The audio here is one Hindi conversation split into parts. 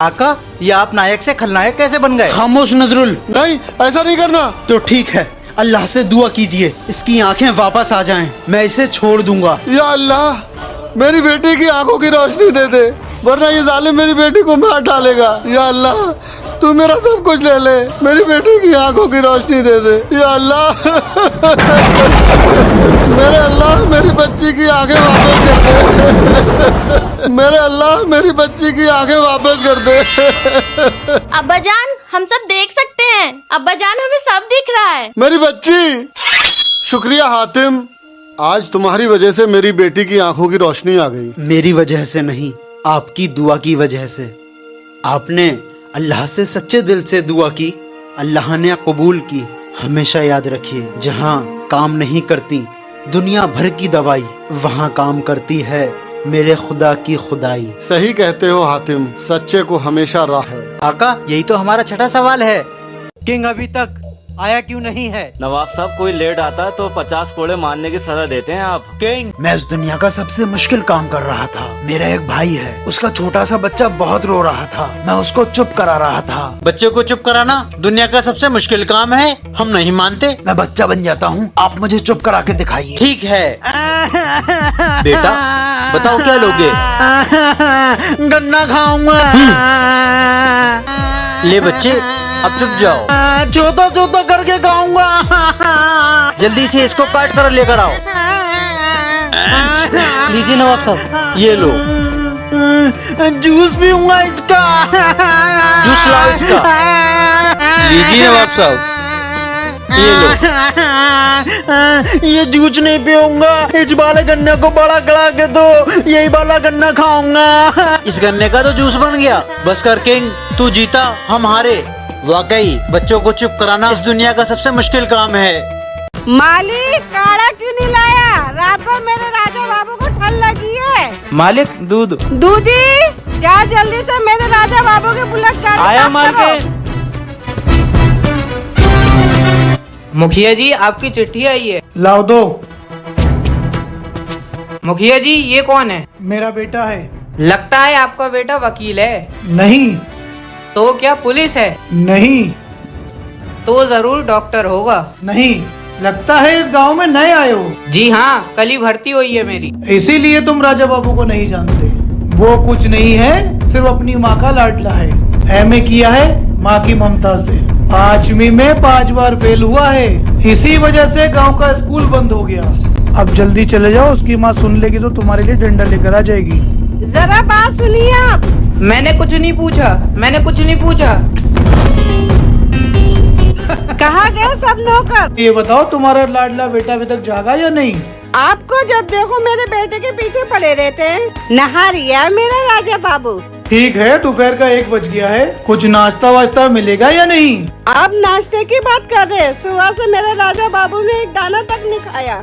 आका, ये आप नायक से खलनायक कैसे बन गए? खामोश नजरुल। नहीं, ऐसा नहीं करना। तो ठीक है, अल्लाह से दुआ कीजिए इसकी आंखें वापस आ जाएं, मैं इसे छोड़ दूंगा। या अल्लाह, मेरी बेटी की आंखों की रोशनी दे दे, वरना ये जालिम मेरी बेटी को मार डालेगा। या अल्लाह, तू मेरा सब कुछ ले ले, मेरी बेटी की आंखों की रोशनी दे दे। या अल्लाह मेरे अल्लाह, मेरी बच्ची की आंखें वापस कर दे। मेरे अल्लाह, मेरी बच्ची की आंखें वापस कर दे। अब्बा जान, हम सब देख सकते हैं। अब्बा जान, हमें सब दिख रहा है। मेरी बच्ची, शुक्रिया हातिम, आज तुम्हारी वजह से मेरी बेटी की आंखों की रोशनी आ गई। मेरी वजह से नहीं, आपकी दुआ की वजह से। आपने अल्लाह से सच्चे दिल से दुआ की, अल्लाह ने कबूल की। हमेशा याद रखिए, जहाँ काम नहीं करती दुनिया भर की दवाई, वहाँ काम करती है मेरे खुदा की खुदाई। सही कहते हो हातिम, सच्चे को हमेशा राह है। आका, यही तो हमारा छठा सवाल है। किंग अभी तक आया क्यों नहीं है? नवाब साहब, कोई लेट आता है तो 50 कोड़े मारने की सजा देते हैं आप। किंग, मैं इस दुनिया का सबसे मुश्किल काम कर रहा था। मेरा एक भाई है, उसका छोटा सा बच्चा बहुत रो रहा था, मैं उसको चुप करा रहा था। बच्चे को चुप कराना दुनिया का सबसे मुश्किल काम है, हम नहीं मानते। मैं बच्चा बन जाता हूँ, आप मुझे चुप करा के दिखाइए। ठीक है बेटा, बताओ क्या लोगे? गन्ना खाऊंगा। ले बच्चे, अब चुप जाओ। चौथा चौथा करके खाऊंगा। जल्दी से इसको काट कर लेकर आओ। लीजिए नवाब साहब। ये लो, जूस पीऊंगा इसका। जूस लाओ इसका। लीजिए नवाब साहब, ये लो। ये जूस नहीं पीऊंगा, इस वाले गन्ने को बड़ा करा के दो, यही वाला गन्ना खाऊंगा। इस गन्ने का तो जूस बन गया। बस कर किंग, तू जीता, हम हारे। वाकई बच्चों को चुप कराना इस दुनिया का सबसे मुश्किल काम है। मालिक, काढ़ा क्यों नहीं लाया? रात भर मेरे राजा बाबू को ठंड लगी है। मालिक, दूध। दूधी, जा जल्दी से मेरे राजा बाबू के बुलेट गाड़ी आया साफ मालिक। करो। मुखिया जी, आपकी चिट्ठी आई है। लाओ दो। मुखिया जी, ये कौन है? मेरा बेटा है। लगता है आपका बेटा वकील है। नहीं। तो क्या पुलिस है? नहीं। तो जरूर डॉक्टर होगा। नहीं, लगता है इस गांव में नए आए हो, जी हाँ, कल ही भर्ती हुई है मेरी। इसीलिए तुम राजा बाबू को नहीं जानते। वो कुछ नहीं है, सिर्फ अपनी माँ का लाडला है। एमए किया है माँ की ममता से, 5वीं में 5 बार फेल हुआ है। इसी वजह से गांव का स्कूल बंद हो गया। अब जल्दी चले जाओ, उसकी माँ सुन लेगी तो तुम्हारे लिए डंडा लेकर आ जाएगी। जरा बात सुनिए आप। मैंने कुछ नहीं पूछा, मैंने कुछ नहीं पूछा। कहाँ गए सब नौकर? ये बताओ, तुम्हारा लाडला बेटा अभी तक जागा या नहीं? आपको जब देखो मेरे बेटे के पीछे पड़े रहते हैं। नहा रिया मेरा राजा बाबू। ठीक है, दोपहर का 1 बज गया है, कुछ नाश्ता वास्ता मिलेगा या नहीं? आप नाश्ते की बात कर रहे हैं? सुबह से मेरे राजा बाबू ने एक दाना तक नहीं खाया।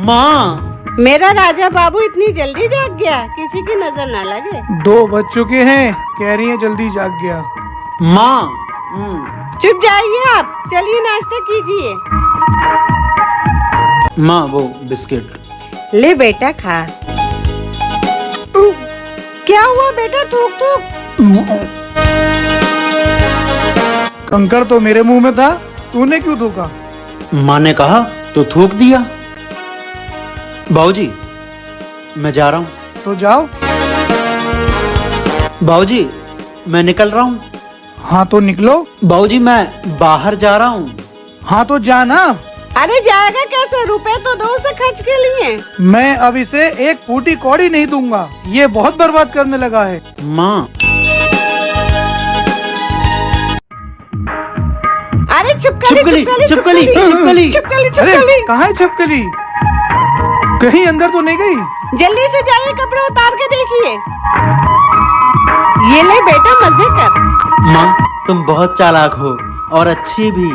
माँ, मेरा राजा बाबू इतनी जल्दी जाग गया, किसी की नजर न लगे। 2 बज चुके हैं, कह रही है जल्दी जाग गया। माँ। चुप जाइए आप, चलिए नाश्ता कीजिए। माँ, वो बिस्किट। ले बेटा खा। क्या हुआ बेटा? थूक थूक। कंकड़ तो मेरे मुंह में था, तूने क्यों थूका? माँ ने कहा तो थूक दिया। बाबूजी, मैं जा रहा हूँ। तो जाओ। बाबूजी, मैं निकल रहा हूँ। हाँ तो निकलो। बाबूजी, मैं बाहर जा रहा हूँ। हाँ तो जाना। अरे जाएगा कैसे? रुपए तो दो से खर्च के लिए। मैं अब इसे एक फूटी कौड़ी नहीं दूंगा, ये बहुत बर्बाद करने लगा है। माँ। अरे छिपकली छिपकली, छिपकली। अरे कहाँ है छिपकली? कहीं अंदर तो नहीं गई? जल्दी से जाइए, कपड़े उतार के देखिए। ये ले बेटा, मजे कर। माँ तुम बहुत चालाक हो और अच्छी भी।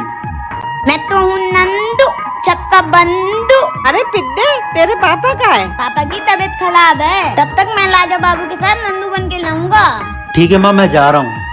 मैं तो हूँ नंदू, चक्का बंदू। अरे पिड्डे, तेरे पापा का है? पापा की तबीयत खराब है, तब तक मैं लाजा बाबू के साथ नंदू बन के लाऊंगा। ठीक है माँ, मैं जा रहा हूँ।